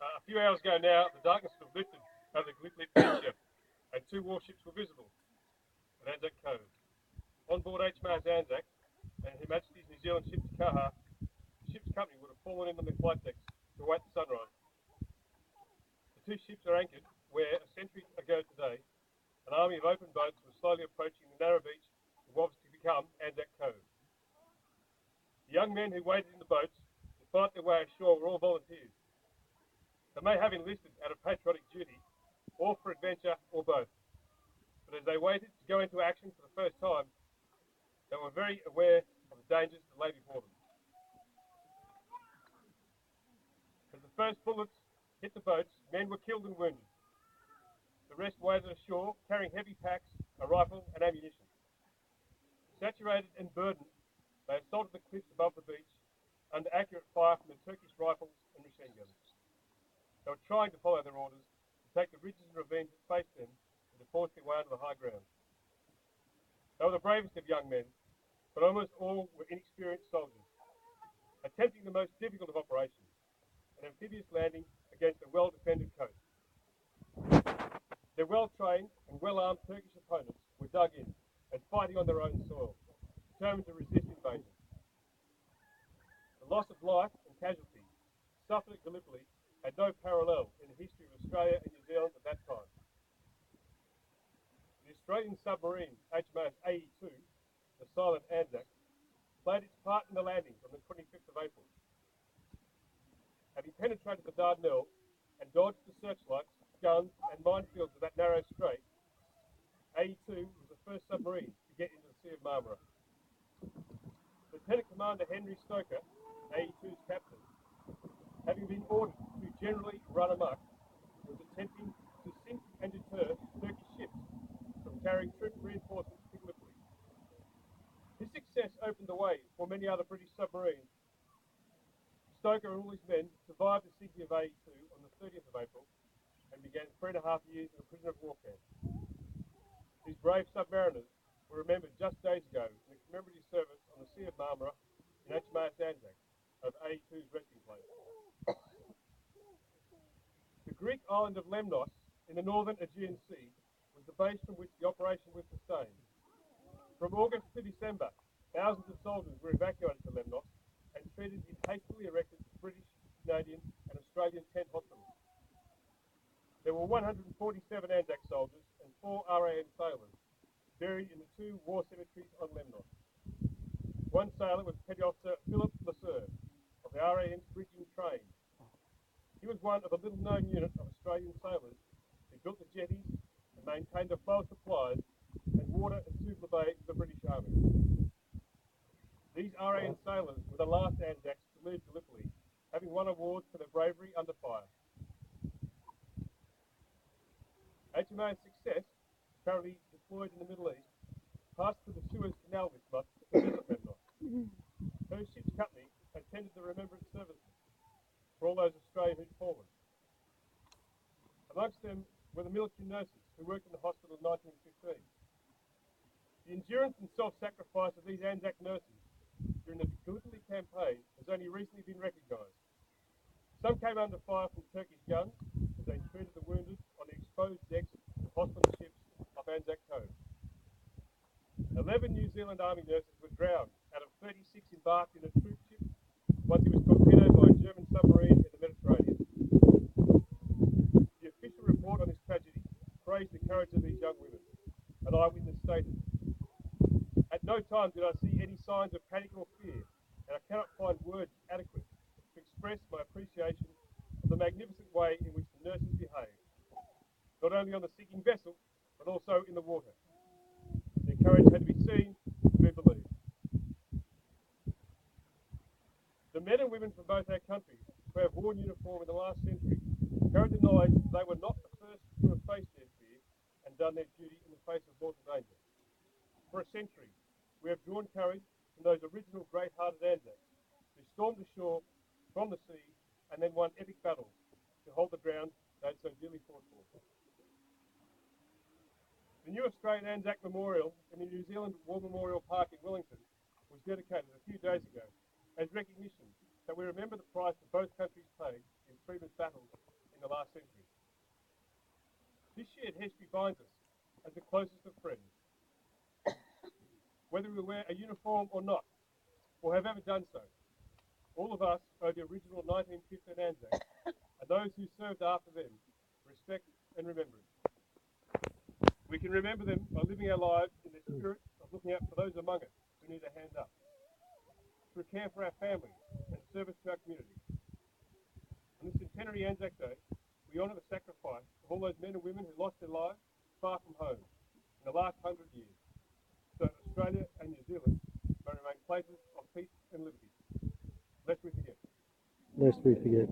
A few hours ago now, the darkness was lifted over the Gallipoli Peninsula and two warships were visible at Anzac Cove. On board HMAS ANZAC and Her Majesty's New Zealand ship Takaha, the ship's company would have fallen in on the flight decks to await the sunrise. The two ships are anchored where, a century ago today, an army of open boats was slowly approaching the narrow beach of what was to become Anzac Cove. The young men who waited in the boats to fight their way ashore were all volunteers. They may have enlisted out of patriotic duty, or for adventure, or both. But as they waited to go into action for the first time, they were very aware of the dangers that lay before them. As the first bullets hit the boats, men were killed and wounded. The rest waded ashore, carrying heavy packs, a rifle, and ammunition. Saturated and burdened, they assaulted the cliffs above the beach under accurate fire from the Turkish rifles and machine guns. They were trying to follow their orders, to take the ridges and ravines that faced them, and to force their way onto the high ground. They were the bravest of young men, but almost all were inexperienced soldiers, attempting the most difficult of operations, an amphibious landing against a well-defended coast. Their well-trained and well-armed Turkish opponents were dug in and fighting on their own soil, determined to resist invasion. The loss of life and casualty suffered at Gallipoli had no parallel in the history of Australia and New Zealand at that time. The Australian submarine HMAS AE2, the silent Anzac, played its part in the landings on the 25th of April. Having penetrated the Dardanelles and dodged the searchlights, guns and minefields of that narrow strait, AE2 was the first submarine to get into the Sea of Marmara. Lieutenant Commander Henry Stoker, AE2's captain, having been ordered to generally run amok, was attempting to sink and deter Turkish ships from carrying troop reinforcements to Gallipoli. This success opened the way for many other British submarines. Stoker and all his men survived the sinking of AE2 on the 30th of April and began 3.5 years in a prisoner of war camp. These brave submariners were remembered just days ago in the commemorative service on the Sea of Marmara in HMAS ANZAC of AE2's resting place. The Greek island of Lemnos in the northern Aegean Sea was the base from which the operation was sustained. From August to December, thousands of soldiers were evacuated to Lemnos and treated in hastily erected British, Canadian and Australian tent hospitals. There were 147 Anzac soldiers and 4 RAN sailors buried in the 2 war cemeteries on Lemnos. One sailor was Petty Officer Philip Lasseur of the RAN's bridging train. He was one of a little-known unit of Australian sailors who built the jetties and maintained the flow of supplies and water at Suvla Bay for the British Army. These RAN sailors were the last Anzacs to leave Gallipoli, having won awards for their bravery under fire. HMAS Success, currently deployed in the Middle East, passed through the Suez Canal this month to visit Lemnos. Her ship's company attended the remembrance services for all those Australians who'd fallen. Amongst them were the military nurses who worked in the hospital in 1915. The endurance and self-sacrifice of these Anzac nurses during the Gallipoli campaign has only recently been recognised. Some came under fire from Turkish guns as they treated the wounded on the exposed decks of hospital ships off Anzac Cove. 11 New Zealand Army nurses were drowned out of 36 embarked in a troop ship once it was torpedoed by a German submarine in the Mediterranean. The official report on this tragedy praised the courage of these young women. An eyewitness stated, "At no time did I see any signs of panic or fear, and I cannot find words adequate to express my appreciation of the magnificent way in which the nurses behaved, not only on the sinking vessel, but also in the water. Their courage had to be seen to be believed." The men and women from both our countries who have worn uniform in the last century carried the knowledge that they were not the first to have faced their fear and done their duty in the face of mortal danger. For a century, we have drawn courage from those original great-hearted Anzacs who stormed ashore from the sea and then won epic battles to hold the ground they had so dearly fought for. The new Australian Anzac Memorial in the New Zealand War Memorial Park in Wellington was dedicated a few days ago as recognition that we remember the price that both countries paid in previous battles or have ever done so. All of us owe the original 1915 Anzacs and those who served after them respect and remembrance. We can remember them by living our lives in the spirit of looking out for those among us who need a hand up, through care for our families and service to our community. On this centenary Anzac Day, we honour the sacrifice of all those men and women who lost their lives far from home in the last 100 years, so that Australia and New Zealand may remain places of peace and liberty. Lest we forget. Lest we forget.